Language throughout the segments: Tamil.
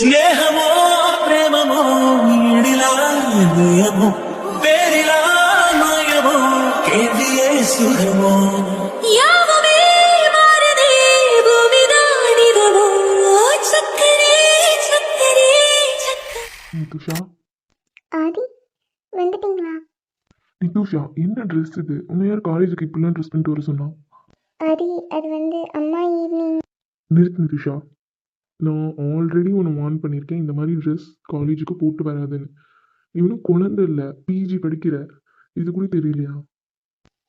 స్నేహమో ప్రేమమో ఈడిలా నియమో పేరిలా మాయమో కేంద్రియే సుఖమో యావమే మారదే భూమి దాడిదమో చక్కరే చక్కరే చక్కరే. நிதுஷா ஆதி வந்துட்டீங்களா? நிதுஷா என்ன ட்ரெஸ் இது? உன்னை யார் காலேஜுக்கு இப்படிலாம் ட்ரெஸ் பண்ணிட்டு வர சொன்னா? ஆதி அது வந்து அம்மா ஈவினிங். நிறுத்து நிதுஷா, நான் ஆல்ரெடி உன்னை வார்ன் பண்ணியிருக்கேன் இந்த மாதிரி ட்ரெஸ் காலேஜுக்கு போட்டு வராதுன்னு. நீ ஒன்றும் குழந்தை இல்லை, பிஜி படிக்கிற, இது கூட தெரியலையா?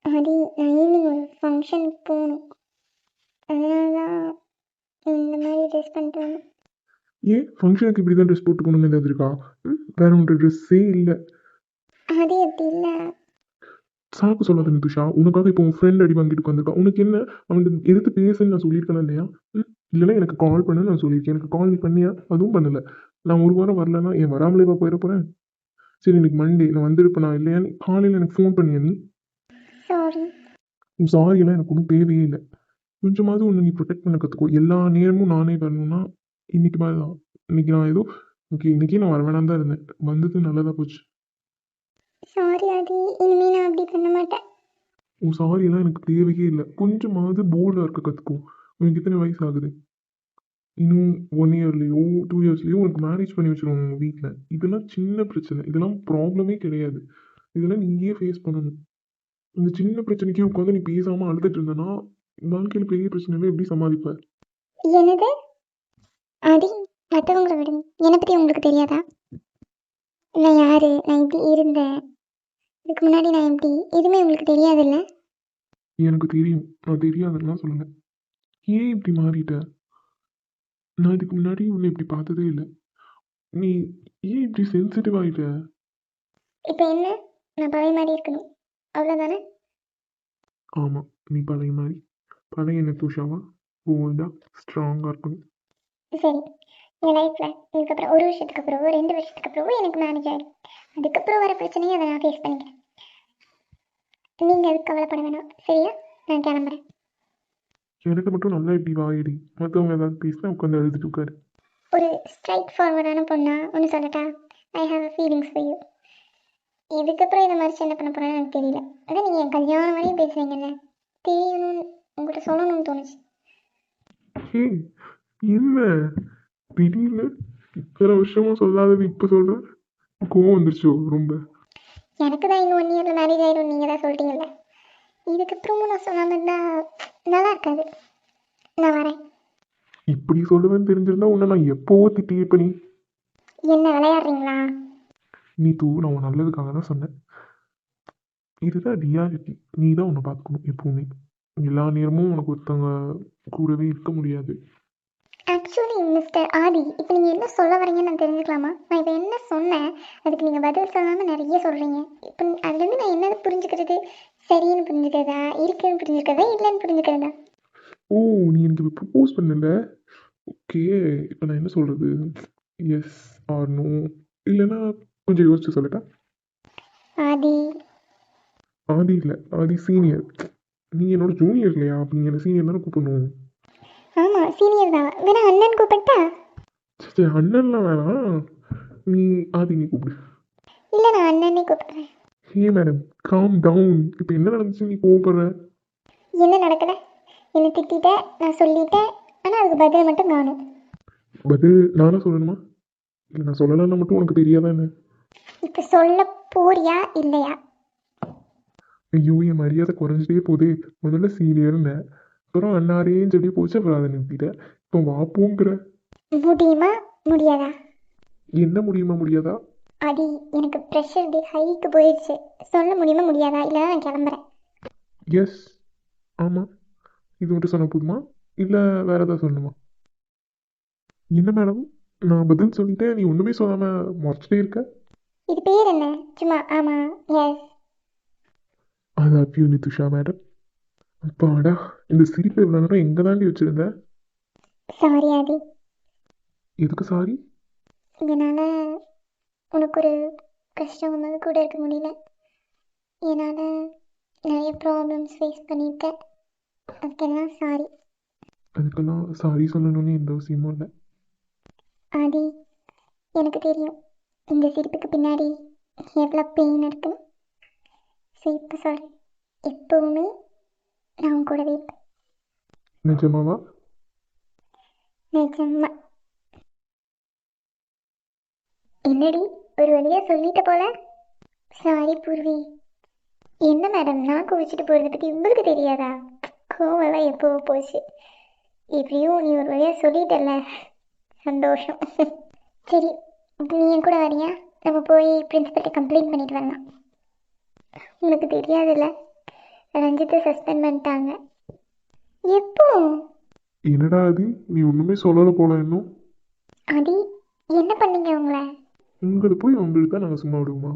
ஆதி நான் ஈவினிங் ஒரு ஃபங்க்ஷனுக்கு போகணும், அதனால தான் இந்த மாதிரி ட்ரெஸ் பண்ணிட்டு வந்தேன். ஏன் ஃபங்க்ஷனுக்கு இப்படி தான் ட்ரெஸ் போட்டு போகணும்னு ஏதாவது இருக்கா? வேற ஒன்று ட்ரெஸ்ஸே இல்லை. ஆதி அப்படி இல்லை. சாக்கு சொல்லாத நிதுஷா, உனக்காக இப்போ உன் ஃப்ரெண்ட் அடி வாங்கிட்டு உட்காந்துருக்கான். உனக்கு என்ன அவன்கிட்ட எதிர்த்து பேசுன்னு நான் சொல்லியிருக்கேனா இல்லையா? இல்லைன்னா எனக்கு கால் பண்ண நான் சொல்லியிருக்கேன். எனக்கு கால் நீ பண்ணியா? அதுவும் பண்ணலை. நான் ஒரு வாரம் வரலன்னா ஏன் வராமலேவா போயிட போகிறேன்? சரி இன்னைக்கு மண்டே நான் வந்திருப்பேனா இல்லையா? காலையில் எனக்கு ஃபோன் பண்ணியா நீ? சாரி. உன் சாரியெல்லாம் எனக்கு ஒன்றும் தேவையே இல்லை. கொஞ்சமாவது ஒன்று நீ ப்ரொடெக்ட் பண்ண கற்றுக்கோ. எல்லா நேரமும் நானே வரணும்னா இன்னைக்கு மாதிரி தான். இன்னைக்கு நான் ஏதோ ஓகே இன்னைக்கே நான் வர வேணாம் தான் இருந்தேன், வந்தது நல்லதாக போச்சு. சாரி ஆதி, இனிமேல் நான் அப்படி பண்ண மாட்டேன். உன் சாரியெல்லாம் எனக்கு தேவையே இல்லை. கொஞ்சமாவது போல்டாக இருக்க கற்றுக்கோ. உனக்கு எத்தனை வயசு ஆகுது? இன்னும் 1 இயர்லேயோ 2 இயர்ஸ்லேயோ உனக்கு மேரேஜ் பண்ணி வச்சிருவாங்க உங்கள் வீட்டில். இதெல்லாம் சின்ன பிரச்சனை, இதெல்லாம் ப்ராப்ளமே கிடையாது. இதெல்லாம் நீயே ஃபேஸ் பண்ணணும். இந்த சின்ன பிரச்சனைக்கே உட்காந்து நீ பேசாமல் அழுதுட்டு இருந்தனா வாழ்க்கையில் பெரிய பிரச்சனைவே எப்படி சமாளிப்ப? என்னது ஆதி? மற்றவங்களை விடுங்க, என்னை பற்றி உங்களுக்கு தெரியாதா? நான் யார், நான் இப்படி இருந்தேன், இதுக்கு முன்னாடி நான் எப்படி, எதுவுமே உங்களுக்கு தெரியாதுல்ல? எனக்கு தெரியும், நான் தெரியாதுன்னா சொல்லுங்க. ஏன் இப்படி மாறிட்ட? நான் இதுக்கு முன்னாடி உன்னை இப்படி பார்த்ததே இல்லை. நீ ஏன் இப்படி சென்சிட்டிவ் ஆகிட்ட? இப்போ என்ன, நான் பழைய மாதிரி இருக்கணும் அவ்வளோதானே? ஆமாம், நீ பழைய மாதிரி, பழைய நெத்துஷாவா போல்டாக ஸ்ட்ராங்காக இருக்கணும். சரி, என் லைஃப்பில் இதுக்கப்புறம் 1 வருஷத்துக்கு அப்புறமோ 2 வருஷத்துக்கு அப்புறமோ எனக்கு மேரேஜ் ஆகிடும். அதுக்கப்புறம் வர பிரச்சனையை அதை நான் ஃபேஸ் பண்ணிக்கிறேன். நீங்கள் அதுக்கு கவலைப்பட வேணாம், சரியா? நான் கிளம்புறேன். எனக்கு மட்டும் நல்லா இப்படி வாயிடி, மற்றவங்க ஏதாவது பேசினா உட்காந்து எழுதிட்டு உட்காரு. ஒரு ஸ்ட்ரைட் ஃபார்வர்டான பொண்ணா ஒன்று சொல்லட்டா? I have a feelings for you. இதுக்கப்புறம் இதை மாதிரி என்ன பண்ண போகிறேன்னு எனக்கு தெரியல. அதான் நீங்கள் என் கல்யாணம் வரையும் பேசுகிறீங்கல்ல, தெரியணும்னு உங்கள்கிட்ட சொல்லணும்னு தோணுச்சு. ஹே என்ன திடீர்னு இத்தனை வருஷமா சொல்லாதது இப்போ சொல்ற? கோவம் வந்துருச்சோ ரொம்ப? எனக்கு தான் இன்னும் 1 இயரில் மேரேஜ் ஆகிடும், நீங்கள் தான் சொல்லிட்டீங்கல்ல. இதுக்கப்புறமும் நான் சொல்லாமல் இருந்தால் நல்லா இருக்காது. நான் வரேன். இப்படி சொல்லுவேன்னு தெரிஞ்சிருந்தா உன்னை நான் எப்போவோ திட்டியிருப்ப. நீ என்ன விளையாடுறீங்களா? நீ தூ, நான் உன் நல்லதுக்காக தான் சொன்னேன். இதுதான் ரியாலிட்டி. நீ தான் உன்னை பார்த்துக்கணும் எப்பவுமே. எல்லா நேரமும் உனக்கு ஒருத்தவங்க கூடவே இருக்க முடியாது. ஆக்சுவலி மிஸ்டர் ஆதி, இப்போ நீங்கள் என்ன சொல்ல வரீங்கன்னு நான் தெரிஞ்சுக்கலாமா? நான் இப்போ என்ன சொன்னேன், அதுக்கு நீங்கள் பதில் சொல்லாமல் நிறைய சொல்கிறீங்க. இப்போ அதுலேருந்து நான் என்னது புரிஞ்சுக்கிறது? சரின்னு புரிஞ்சுக்கிறதா, இருக்குன்னு புரிஞ்சுக்கிறதா, இல்லைன்னு புரிஞ்சுக்கிறதா? ஓ, நீ எனக்கு இப்போ ப்ரப்போஸ் பண்ணல. ஓகே, இப்போ நான் என்ன சொல்கிறது? எஸ் ஆர் நோ, இல்லைன்னா கொஞ்சம் யோசிச்சு சொல்லட்டா? ஆதி. ஆதி இல்லை, ஆதி சீனியர். நீ என்னோட ஜூனியர் இல்லையா? அப்போ நீ என்ன சீனியர் தானே கூப்பிடணும். ஆமாம் சீனியர் தான், வேணா அண்ணன் கூப்பிட்டா? சரி அண்ணன்லாம் வேணாம், நீ ஆதி நீ கூப்பிடு. இல்லை நான் அண்ணனே கூப்பிட்றேன். ஹே மேடம், காம் டவுன். இப்போ என்ன நடந்துச்சு நீ கோவப்படுற? என்ன நடக்கலை? என்னை திட்டிட்டேன், நான் சொல்லிட்டேன், ஆனால் அதுக்கு பதில் மட்டும் காணும். பதில் நானும் சொல்லணுமா? இல்லை நான் சொல்லலைன்னா மட்டும் உனக்கு தெரியாதா என்ன? இப்போ சொல்ல போறியா இல்லையா? ஐயோ என் மரியாதை குறைஞ்சிட்டே போதே. முதல்ல சீனியர்னு, அப்புறம் அண்ணாரேன்னு சொல்லி போச்சு, அப்புறம் அதை நிறுத்திட்டேன். இப்போ வாப்போங்கிற. முடியுமா முடியாதா? என்ன முடியுமா முடியாதா? அடி, எனக்கு ப்ரெஷர் இப்படி ஹைக்கு போயிடுச்சு. சொல்ல முடியுமா முடியாதா? இல்லைனா நான் கிளம்புறேன். எஸ், ஆமாம். இது மட்டும் சொன்ன போதுமா இல்லை வேற ஏதாவது சொல்லணுமா? என்ன மேடம், நான் பதில் சொல்லிட்டேன், நீ ஒன்றுமே சொல்லாமல் முறைச்சிட்டே இருக்க. இது பேர் என்ன? சும்மா ஆமாம் yes. I love you Nithusha madam. அப்பாடா, இந்த சிரிப்பு இவ்வளோ நேரம் எங்கே தாண்டி வச்சுருந்தேன்? சாரி ஆதி, எதுக்கு சாரி? என்னால் உனக்கு ஒரு கஷ்டம் வந்தது கூட இருக்க முடியல. என்னால் நிறைய ப்ராப்ளம்ஸ் ஃபேஸ் பண்ணியிருக்கேன், அதுக்கெல்லாம் சாரி. அதுக்கெல்லாம் சாரி சொல்லணும்னு எந்த அவசியமும் இல்லை. ஆதி, எனக்கு தெரியும் இந்த சிரிப்புக்கு பின்னாடி எவ்வளோ பெயின் இருக்குன்னு. சரி, இப்போ சொல், எப்பவுமே நான் உன் கூடவே இருப்பேன். நிஜமாவா? நிஜமா. என்னடி, ஒரு வழியா சொல்லிட்ட போல. சாரி பூர்வி. என்ன மேடம், நான் குவிச்சிட்டு போகிறத பற்றி உங்களுக்கு தெரியாதா? கோவெல்லாம் எப்போவோ போச்சு. எப்படியும் நீ ஒரு வழியாக சொல்லிட்டல, சந்தோஷம். சரி, நீ என் கூட வரியா? நம்ம போய் பிரின்சிபல்கிட்ட கம்ப்ளைண்ட் பண்ணிட்டு வரலாம். உனக்கு தெரியாதுல்ல, ரஞ்சித்தை சஸ்பெண்ட் பண்ணிட்டாங்க. எப்போ? என்னடா அது, நீ ஒன்றுமே சொல்லலை போல இன்னும். அடி, என்ன பண்ணீங்க உங்களை? உங்களை போய் உங்களுக்கு தான் நாங்கள் சும்மா விடுவோமா?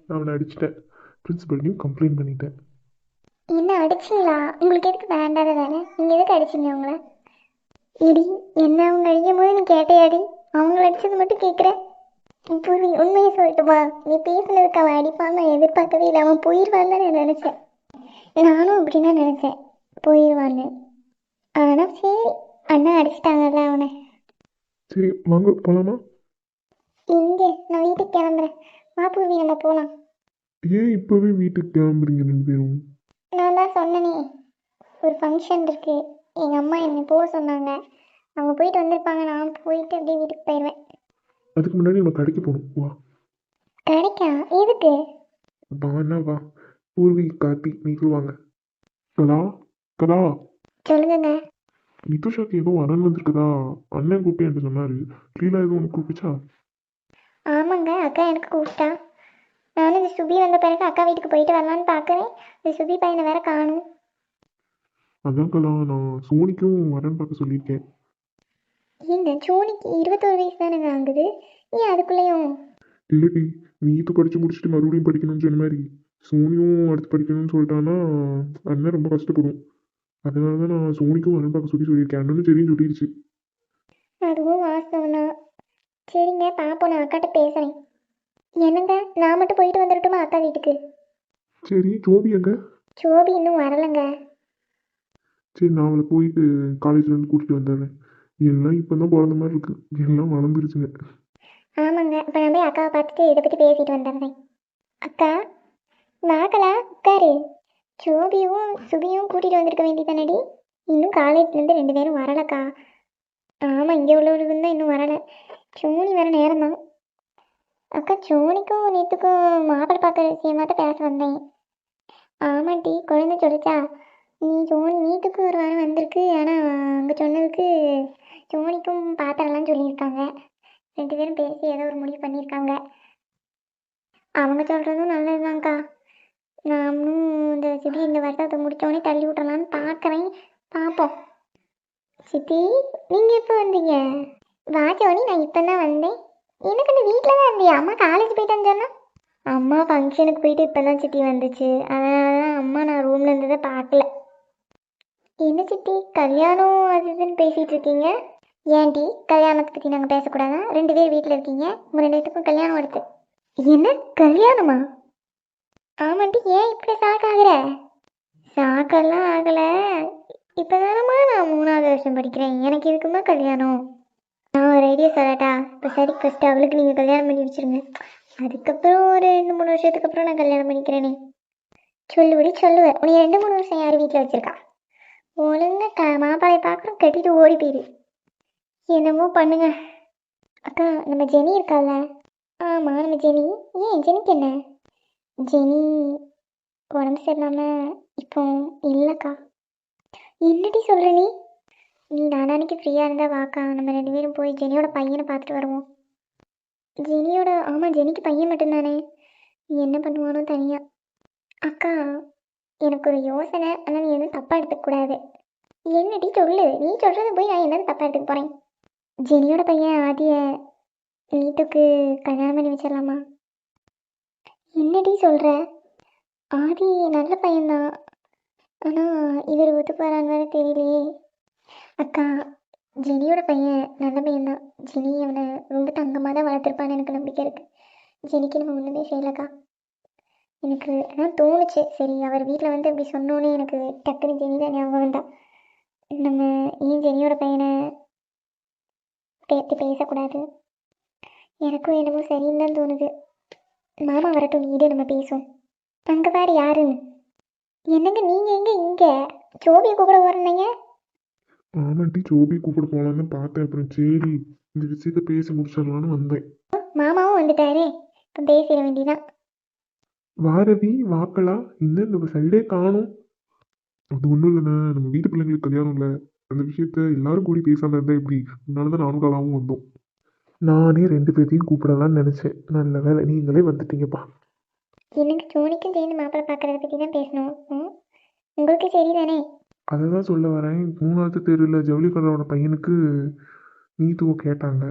நான் அவனை அடிச்சிட்டேன், பிரின்சிபல்ட்டையும் கம்ப்ளைண்ட் பண்ணிட்டேன். என்ன அடிச்சிங்களா? உங்களுக்கு எதுக்கு வேண்டாத வேலை? நீங்கள் எதுக்கு அடிச்சிங்க உங்களை? இடி, என்ன அவங்க அடிக்கும் போது நீ கேட்டையாடி? அவங்கள அடிச்சது மட்டும் கேட்குற. பூர்வி, உண்மையை சொல்லட்டுமா? நீ பேசுனதுக்கு அவன் அடிப்பான்னு நான் எதிர்பார்க்கவே இல்லை. அவன் போயிடுவான்னு தான் நான் நினச்சேன். நானும் அப்படி தான் நினச்சேன், போயிடுவான்னு. ஆனால் சரி, அண்ணா அடிச்சிட்டாங்கல்ல அவனை. சரி வாங்க போகலாமா? இங்கே நான் வீட்டுக்கு கிளம்புறேன். வா பூர்வி, நம்ம போகலாம். ஏன் இப்போவே வீட்டுக்கு கிளம்புறீங்க ரெண்டு பேரும்? நான் தான் சொன்னனே, ஒரு ஃபங்க்ஷன் இருக்கு, எங்கள் அம்மா என்னை போக சொன்னாங்க. அவங்க போயிட்டு வந்திருப்பாங்க, நான் போயிட்டு அப்படியே வீட்டுக்கு போயிடுவேன். அதுக்கு முன்னாடி நம்ம கடைக்கு போகணும், வா. கிடைக்கா? எதுக்கு? வாண்ணா வா. பூர்வி, கார்த்தி, நீங்களும் வாங்க. கலா, கலா, சொல்லுங்கங்க. நிதுஷாக்கு ஏதோ வரன் வந்திருக்குதா, அண்ணன் கூப்பிட்டு என்கிட்ட சொன்னாரு. லீலா எதுவும் உனக்கு கூப்பிச்சா? ஆமாங்க, அக்கா எனக்கு கூப்பிட்டா. நானும் இந்த சுபி வந்த பிறகு அக்கா வீட்டுக்கு போயிட்டு வரலான்னு பார்க்குறேன். இந்த சுபி பையனை வேற காணும். அதான் கலா, நான் சோனிக்கும் வரன் பார்க்க சொல்லியிருக்கேன். ஏங்க, சோனிக்கு 21 வயசு தானேங்க ஆகுது, ஏன் அதுக்குள்ளேயும்? இல்லடி, நீத்து படித்து முடிச்சுட்டு மறுபடியும் படிக்கணும்னு சொன்ன மாதிரி சோனியும் அடுத்து படிக்கணும்னு சொல்லிட்டான்னா அண்ணன் ரொம்ப கஷ்டப்படும். அதனால தான் நான் சோனிக்கும் வரன் பார்க்க சொல்லியிருக்கேன். அண்ணனும் சரின்னு சொல்லிடுச்சு. அதுவும் வாஸ்தவம் தான். சரிங்க, பார்ப்போம், நான் அக்காட்ட பேசுகிறேன். என்னங்க, நான் மட்டும் போயிட்டு வந்துடட்டுமா அக்கா வீட்டுக்கு? சரி, ஜோபி எங்க? சோபி இன்னும் வரலைங்க. சரி, நான் அவளை போயிட்டு காலேஜ்லேருந்து கூட்டிகிட்டு வந்துடுறேன். எல்லாம் இப்போ தான் பிறந்த மாதிரி இருக்கு, எல்லாம் வளர்ந்துருச்சுங்க. ஆமாங்க, இப்போ நான் போய் அக்காவை பார்த்துட்டு இதை பற்றி பேசிட்டு வந்துடுறேன். அக்கா, வாக்கலா, உட்காரு. சோபியும் சுபியும் கூட்டிகிட்டு வந்திருக்க வேண்டியதானடி? இன்னும் காலேஜ்லேருந்து 2 பேரும் வரலக்கா. ஆமாம், இங்கே உள்ளவர்களுக்கு தான் இன்னும் வரலை. சோனி வர நேரம் தான். அக்கா, சோனிக்கும் நேற்றுக்கும் மாப்பிள்ளை பார்க்குற விஷயமா தான் பேச வந்தேன். ஆமாட்டி, குழந்தை சொல்லிச்சா நீ சோனி வீட்டுக்கு ஒரு வாரம் வந்திருக்கு, ஆனால் அங்கே சொன்னதுக்கு சோனிக்கும் பாத்திரம்லாம் சொல்லியிருக்காங்க. 2 பேரும் பேசி ஏதோ ஒரு முடிவு பண்ணியிருக்காங்க. அவங்க சொல்கிறதும் நல்லதுதான்க்கா. நானும் இந்த சித்தி இந்த வருஷத்தை முடித்தோடனே தள்ளி விட்றலான்னு பார்க்குறேன், பார்ப்போம். சித்தி, நீங்கள் எப்போ வந்தீங்க? வா சோனி, நான் இப்போ தான் வந்தேன். எனக்கு அந்த வீட்டில் தான் இருந்தியா? அம்மா காலேஜ் போயிட்டேன்னு சொன்னா. அம்மா ஃபங்க்ஷனுக்கு போயிட்டு இப்போ தான் சித்தி வந்துச்சு, அதனால தான் அம்மா நான் ரூமில் இருந்ததை பார்க்கல. என்ன சித்தி, கல்யாணம் அது இதுன்னு பேசிகிட்டு இருக்கீங்க? ஏன்டி, கல்யாணத்தை பற்றி நாங்கள் பேசக்கூடாதா? 2 பேர் வீட்டில் இருக்கீங்க, உங்கள் 2 பேத்துக்கும் கல்யாணம் அடுத்து. என்ன கல்யாணமா? ஆமாண்டி, ஏன் இப்படி ஷாக்காகிற? ஷாக்கெல்லாம் ஆகலை. இப்போ தானம்மா நான் 3வது வருஷம் படிக்கிறேன், எனக்கு இதுக்குமா கல்யாணம்? நான் ஒரு ஐடியா சொல்லட்டா? இப்போ சரி, ஃபஸ்ட்டு அவளுக்கு நீங்கள் கல்யாணம் பண்ணி வச்சுருங்க, அதுக்கப்புறம் ஒரு 2-3 வருஷத்துக்கு அப்புறம் நான் கல்யாணம் பண்ணிக்கிறேனே. சொல்லுபடி சொல்லுவேன். உன்னை 2-3 வருஷம் யார் வீட்டில் வச்சுருக்கா? ஒழுங்கா மாப்பிள்ளையை பார்க்குறோம், கட்டிட்டு ஓடி போயிடு. என்னமோ பண்ணுங்க. அக்கா, நம்ம ஜெனி இருக்கால? ஆமாம், நம்ம ஜெனி. ஏன், ஜெனிக்கு என்ன? ஜெனி உடம்பு சரியில்லாமல் இப்போ இல்லைக்கா. என்னடி சொல்கிற நீ? நீ நாளான்னைக்கு ஃப்ரீயாக இருந்தால் வாக்கா, நம்ம 2 பேரும் போய் ஜெனியோட பையனை பார்த்துட்டு வருவோம். ஜெனியோட? ஆமாம், ஜெனிக்கு பையன் மட்டும்தானே, நீ என்ன பண்ணுவானோ தனியாக. அக்கா, எனக்கு ஒரு யோசனை, ஆனால் நீ எதுவும் தப்பாக எடுத்துக்கூடாது. என்னடி சொல்லு, நீ சொல்கிறத போய் நான் என்னது தப்பாக எடுத்துக்க போகிறேன்? ஜெனியோட பையன் ஆதிய வீட்டுக்கு கல்யாணம் பண்ணி வச்சிடலாமா? என்னடி சொல்கிற? ஆதி நல்ல பையன்தான், ஆனால் இவர் ஒத்துப்பாரான்னு வேறு தெரியலையே. அக்கா, ஜெனியோட பையன் நல்ல பையன்தான். ஜெனி அவனை ரொம்ப தங்கமாக தான் வளர்த்துருப்பான்னு எனக்கு நம்பிக்கை இருக்குது. ஜெனிக்கு நம்ம ஒன்றுமே செய்யலக்கா. எனக்கு அதான் தோணுச்சு, சரி அவர் வீட்டில் வந்து இப்படி சொன்னோன்னே எனக்கு டக்குன்னு ஜெனி தான் ஞாபகம் வந்தா. நம்ம ஏன் ஜெனியோட பையனை பேசி பேசக்கூடாது? எனக்கும் என்னமோ சரின்னு தான் தோணுது. மாமா வரட்டும், நீ நம்ம பேசுவோம். அங்கே பாரு யாருன்னு. என்னங்க நீங்கள் எங்கே இங்கே ஜோபியை கூப்பிட போகிறீங்க? ஆமாட்டி ஜோபி கூப்பிட போகலான்னு பார்த்தேன். அப்புறம் சரி இந்த விஷயத்த பேசி முடிச்சிடலான்னு வந்தேன். மாமாவும் வந்துட்டாரே, இப்போ பேசிட வேண்டியதான். வாரவி வாக்களா இன்னும் இந்த சைடே காணும். அது ஒன்றும் இல்லைண்ணே, நம்ம வீட்டு பிள்ளைங்களுக்கு கல்யாணம் இல்லை, அந்த விஷயத்த எல்லாரும் கூடி பேசாம இருந்தா எப்படி? அதனால தான் நானும் கலாவும் வந்தோம். நானே 2 பேர்த்தையும் கூப்பிடலான்னு நினச்சேன். நல்ல வேலை நீங்களே வந்துட்டீங்கப்பா. எனக்கு ஜோனிக்கும் சேர்ந்து மாப்பிள்ளை பார்க்குறத பற்றி தான் பேசணும். உங்களுக்கு சரி தானே? அதை தான் சொல்ல வரேன். 3வது தெருவில் ஜவுளிக்கடோட பையனுக்கு நீத்துவ கேட்டாங்க.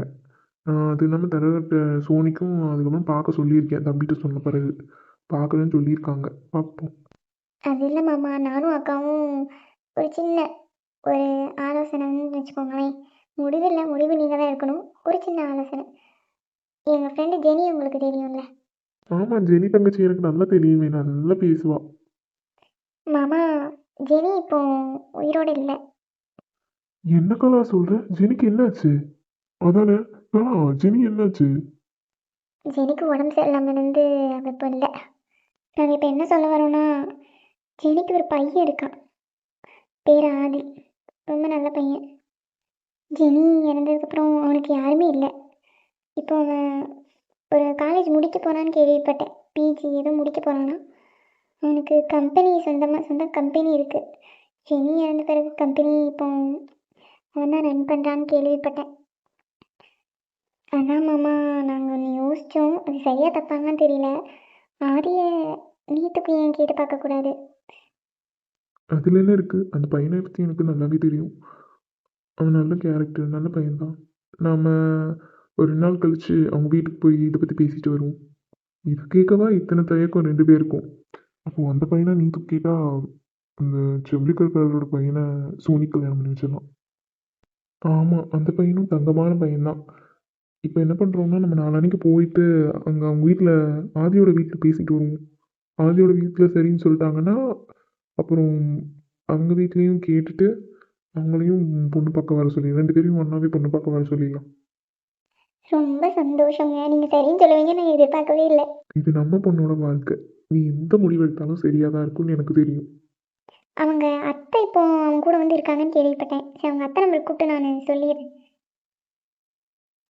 அது இல்லாமல் தரகட்ட சோனிக்கும் அதுக்கப்புறம் பார்க்க சொல்லியிருக்கேன். தம்பிகிட்ட சொன்ன பிறகு பார்க்குறேன்னு சொல்லியிருக்காங்க. பார்ப்போம். அது இல்லை மாமா, நானும் அக்காவும் ஒரு சின்ன ஒரு ஆலோசனைன்னு வச்சுக்கோங்களேன். முடிவில்லை, முடிவு நீங்கள் தான் இருக்கணும். ஒரு சின்ன ஆலோசனை. எங்கள் ஃப்ரெண்டு ஜெனி உங்களுக்கு தெரியும்ல? ஆமாம், ஜெனி தங்கச்சி எனக்கு நல்லா தெரியுமே, நல்லா பேசுவா. மாமா, ஜெனி இப்போ உயிரோடு இல்லை. என்ன கலா சொல்ற? ஜெனிக்கு என்னாச்சு? அதானே கலா, ஜெனி என்னாச்சு? ஜெனிக்கு உடம்பு சரியில்லாமல் இருந்து அவள் இப்போ இல்லை. நாங்கள் இப்போ என்ன சொல்ல வரோன்னா, ஜெனிக்கு ஒரு பையன் இருக்கான், பேர் ஆதி. ரொம்ப நல்ல பையன். ஜெனி இறந்ததுக்கப்புறம் அவனுக்கு யாருமே இல்லை. இப்போ அவன் ஒரு காலேஜ் முடிக்க போகிறான்னு கேள்விப்பட்டேன். பிஜி ஏதோ முடிக்க போகிறான்னா. அவனுக்கு கம்பெனி சொந்த கம்பெனி இருக்குது. ஜெனி இறந்த பிறகு கம்பெனி இப்போ அவன் தான் ரன் பண்ணுறான்னு கேள்விப்பட்டேன். அதான் மாமா, நாங்கள் ஒன்று யோசித்தோம். அது சரியாக தப்பாங்கன்னு தெரியல. ஆதியை நீத்துக்கு ஏன் கேட்டு பார்க்கக்கூடாது? அதில் என்ன இருக்குது? அந்த பையனை பற்றி எனக்கு நல்லாவே தெரியும். அவன் நல்ல கேரக்டர், நல்ல பையன்தான். நாம் ஒரு 2 நாள் கழித்து அவங்க வீட்டுக்கு போய் இதை பற்றி பேசிட்டு வருவோம். இது கேட்கவா இத்தனை தயக்கம் 2 பேருக்கும்? அப்போது அந்த பையனை நீத்து கேட்டால் அந்த ஜவுளிக்கடக்காரரோட பையனை சோனி கல்யாணம் பண்ணி வச்சிடலாம். ஆமாம், அந்த பையனும் தங்கமான பையன்தான். இப்போ என்ன பண்ணுறோம்னா, நம்ம நாளான்னைக்கு போயிட்டு அங்கே அவங்க வீட்டில் ஆதியோட வீட்டில் பேசிட்டு வருவோம். ஆதியோட வீட்டில் சரின்னு சொல்லிட்டாங்கன்னா, அப்புறம் அவங்க வீட்லேயும் கேட்டுட்டு அவங்களையும் பொண்ணு பார்க்க வர சொல்லி 2 பேரையும் ஒன்றாவே பொண்ணு பார்க்க வர சொல்லிடலாம். ரொம்ப சந்தோஷங்க. நீங்கள் சரின்னு சொல்லுவீங்க, நான் எதிர்பார்க்கவே இல்லை. இது நம்ம பொண்ணோட வாழ்க்கை. நீ எந்த முடிவு எடுத்தாலும் சரியாக தான் இருக்கும்னு எனக்கு தெரியும். அவங்க அத்தை இப்போ அவங்க கூட வந்து இருக்காங்கன்னு கேள்விப்பட்டேன். சரி, அவங்க அத்தை நம்பருக்கு கூப்பிட்டு நான் சொல்லிடுறேன்.